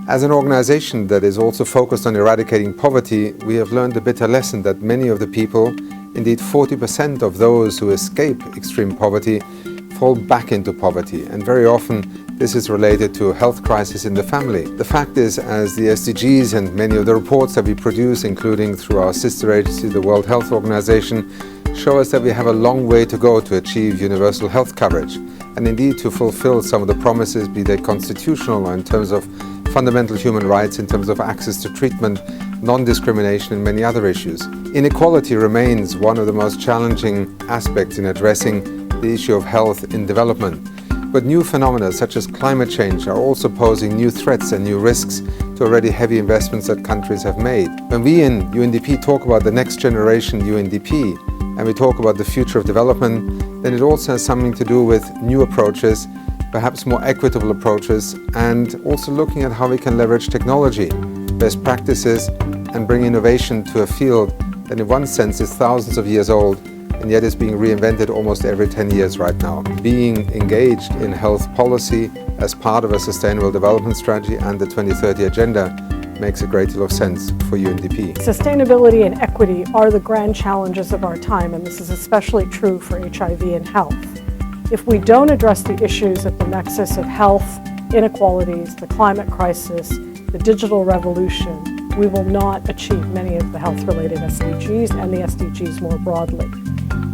As an organization that is also focused on eradicating poverty, we have learned the bitter lesson that many of the people, indeed 40% of those who escape extreme poverty, fall back into poverty, and very often this is related to a health crisis in the family. The fact is, as the SDGs and many of the reports that we produce, including through our sister agency, the World Health Organization, show us that we have a long way to go to achieve universal health coverage, and indeed to fulfill some of the promises, be they constitutional or in terms of fundamental human rights, in terms of access to treatment, non-discrimination and many other issues. Inequality remains one of the most challenging aspects in addressing the issue of health in development. But new phenomena such as climate change are also posing new threats and new risks to already heavy investments that countries have made. When we in UNDP talk about the next generation UNDP and we talk about the future of development, then it also has something to do with new approaches, perhaps more equitable approaches, and also looking at how we can leverage technology, best practices, and bring innovation to a field that in one sense is thousands of years old and yet is being reinvented almost every 10 years right now. Being engaged in health policy as part of a sustainable development strategy and the 2030 agenda makes a great deal of sense for UNDP. Sustainability and equity are the grand challenges of our time, and this is especially true for HIV and health. If we don't address the issues at the nexus of health, inequalities, the climate crisis, the digital revolution, we will not achieve many of the health-related SDGs and the SDGs more broadly.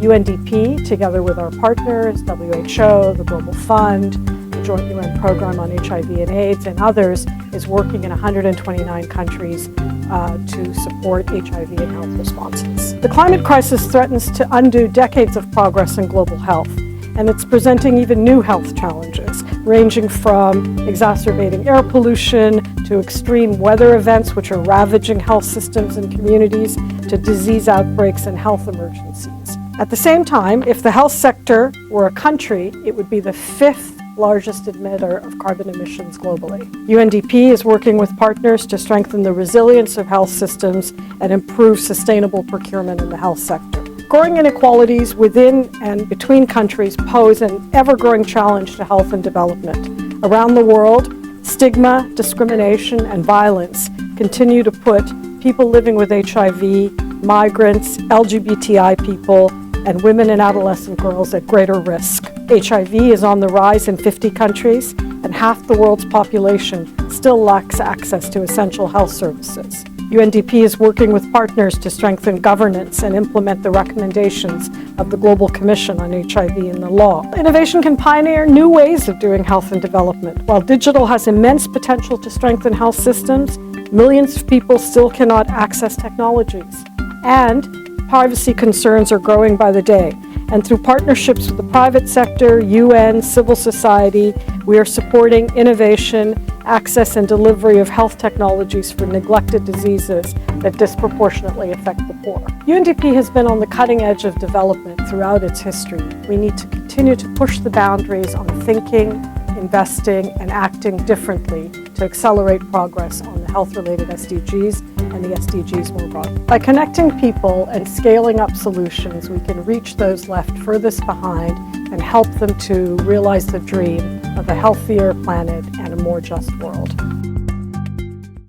UNDP, together with our partners, WHO, the Global Fund, the Joint UN Program on HIV and AIDS, and others, is working in 129 countries to support HIV and health responses. The climate crisis threatens to undo decades of progress in global health, and it's presenting even new health challenges, ranging from exacerbating air pollution to extreme weather events which are ravaging health systems and communities, to disease outbreaks and health emergencies. At the same time, if the health sector were a country, it would be the 5th largest emitter of carbon emissions globally. UNDP is working with partners to strengthen the resilience of health systems and improve sustainable procurement in the health sector. Growing inequalities within and between countries pose an ever-growing challenge to health and development. Around the world, stigma, discrimination, and violence continue to put people living with HIV, migrants, LGBTI people, and women and adolescent girls at greater risk. HIV is on the rise in 50 countries, and half the world's population still lacks access to essential health services. UNDP is working with partners to strengthen governance and implement the recommendations of the Global Commission on HIV in the law. Innovation can pioneer new ways of doing health and development. While digital has immense potential to strengthen health systems, millions of people still cannot access technologies. And privacy concerns are growing by the day. And through partnerships with the private sector, UN, civil society, we are supporting innovation, access and delivery of health technologies for neglected diseases that disproportionately affect the poor. UNDP has been on the cutting edge of development throughout its history. We need to continue to push the boundaries on thinking, investing, and acting differently to accelerate progress on the health-related SDGs and the SDGs more broadly. By connecting people and scaling up solutions, we can reach those left furthest behind and help them to realize the dream of a healthier planet and a more just world.